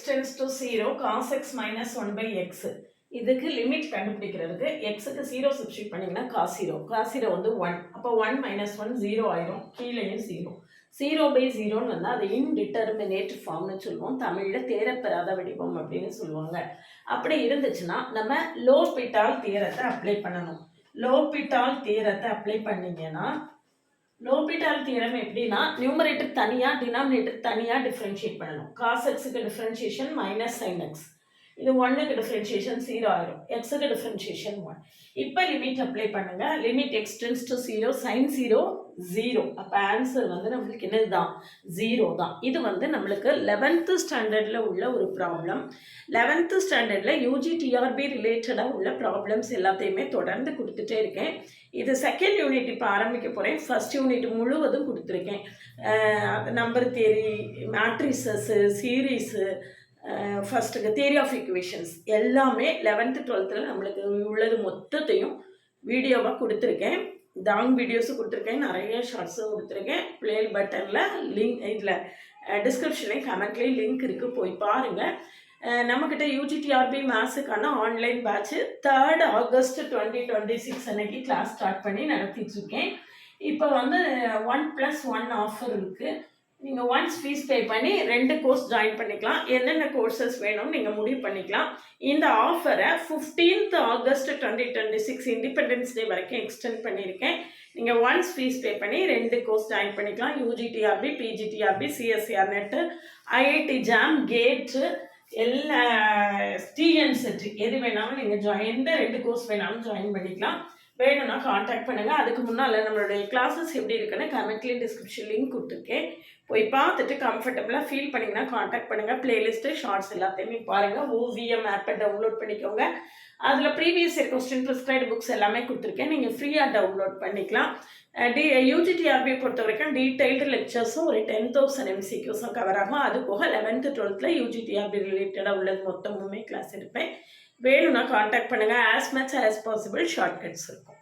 tends to 0 cos x minus 1 by x. இதுக்கு limit கண்டுபிடிக்கிறதுக்கு xக்கு 0 substitute பண்ணிங்கன்னா cos 0 வந்து 1. அப்போ 1 minus 1 0 ஆயிரும், கீழேயும் 0. 0 by 0 வந்தா அது இன்டிட்டர்மினேட் ஃபார்ம்னு சொல்லுவோம், தமிழில் தேரப்பெறாத வடிவம் அப்படின்னு சொல்லுவாங்க. அப்படி இருந்துச்சுன்னா நம்ம லோபிட்டால் தியரத்தை அப்ளை பண்ணணும். லோபிட்டால் தியரத்தை அப்ளை பண்ணிங்கன்னா லோபிட்டால் தியரம் எப்படின்னா நியூமரேட்டர் தனியாக டினாமினேட்டர் தனியாக டிஃப்ரென்ஷியேட் பண்ணணும். காஸ் எக்ஸுக்கு டிஃப்ரென்ஷியேஷன் மைனஸ் சைன் எக்ஸ், இது 1க்கு டிஃப்ரென்ஷியேஷன் 0 ஆயிரும், எக்ஸுக்கு டிஃப்ரென்ஷியேஷன் 1. இப்போ லிமிட் அப்ளை பண்ணுங்க. Limit x tends to 0 sine 0 0. அப்போ ஆன்சர் வந்து நம்மளுக்கு என்னது தான் 0 தான். இது வந்து நம்மளுக்கு 11th ஸ்டாண்டர்டில் உள்ள ஒரு ப்ராப்ளம். 11th ஸ்டாண்டர்டில் யூஜிடிஆர்பி ரிலேட்டடாக உள்ள ப்ராப்ளம்ஸ் எல்லாத்தையுமே தொடர்ந்து கொடுத்துட்டே இருக்கேன். இது செகண்ட் யூனிட் இப்போ ஆரம்பிக்க போகிறேன். ஃபர்ஸ்ட் யூனிட் முழுவதும் கொடுத்துருக்கேன். நம்பர் தியரி, மேட்ரிசஸ்ஸு, சீரீஸு, ஃபஸ்ட்டுக்கு தியரி ஆஃப் ஈக்குவேஷன்ஸ் எல்லாமே 11th 12th நம்மளுக்கு உள்ளது மொத்தத்தையும் வீடியோவாக கொடுத்துருக்கேன். லாங் வீடியோஸும் கொடுத்துருக்கேன், நிறைய ஷார்ட்ஸும் கொடுத்துருக்கேன். ப்ளே பட்டனில் லிங்க், இதில் டிஸ்கிரிப்ஷன்லேயும் கமெண்ட்லேயும் லிங்க் இருக்குது, போய் பாருங்கள். நம்மக்கிட்ட யூஜிடிஆர்பி மேத்ஸுக்கான ஆன்லைன் பேட்ச்சு 3rd August 2026 அன்னைக்கு கிளாஸ் ஸ்டார்ட் பண்ணி நடத்திட்டுருக்கேன். இப்போ வந்து 1+1 ஆஃபர் இருக்குது. நீங்கள் ஒன்ஸ் ஃபீஸ் பே பண்ணி 2 கோர்ஸ் ஜாயின் பண்ணிக்கலாம். என்னென்ன கோர்சஸ் வேணும்னு நீங்கள் முடிவு பண்ணிக்கலாம். இந்த ஆஃபரை 15th August 2026 இண்டிபெண்டன்ஸ் டே வரைக்கும் எக்ஸ்டெண்ட் பண்ணியிருக்கேன். நீங்கள் ஒன்ஸ் ஃபீஸ் பே பண்ணி 2 கோர்ஸ் ஜாயின் பண்ணிக்கலாம். UGTRB, PGTRB, CSIR NET, IIT JAM, GATE, எல்லா டிஎன்செட் எது வேணாலும் நீங்கள் எந்த 2 கோர்ஸ் வேணாலும் ஜாயின் பண்ணிக்கலாம். வேணும்னா காண்டாக்ட் பண்ணுங்கள். அதுக்கு முன்னால் நம்மளுடைய கிளாஸஸ் எப்படி இருக்குன்னு கமெண்ட்லேயும் டிஸ்கிரிப்ஷன் லிங்க் கொடுத்துருக்கேன், போய் பார்த்துட்டு கம்ஃபர்டபுளாக ஃபீல் பண்ணிங்கன்னா காண்டாக்ட் பண்ணுங்கள். ப்ளேலிஸ்ட்டு ஷார்ட்ஸ் எல்லாத்தையுமே பாருங்கள். ஓவிஎம் ஆப்பை டவுன்லோட் பண்ணிக்கோங்க. அதில் previous year question prescribed books எல்லாமே கொடுத்துருக்கேன், நீங்கள் ஃப்ரீயாக டவுன்லோட் பண்ணிக்கலாம். யூஜிடிஆர்பியை பொறுத்த வரைக்கும் டீட்டெயில்டு லெக்சர்ஸும் ஒரு 10,000 MCQஸும் கவர் ஆகும். அது போக 11th 12th யூஜிடிஆர்பி ரிலேட்டடாக உள்ளது மொத்தமுமே கிளாஸ் எடுப்பேன். வேணும்னா காண்டாக்ட் பண்ணுங்கள். As much as possible shortcuts இருக்கும்.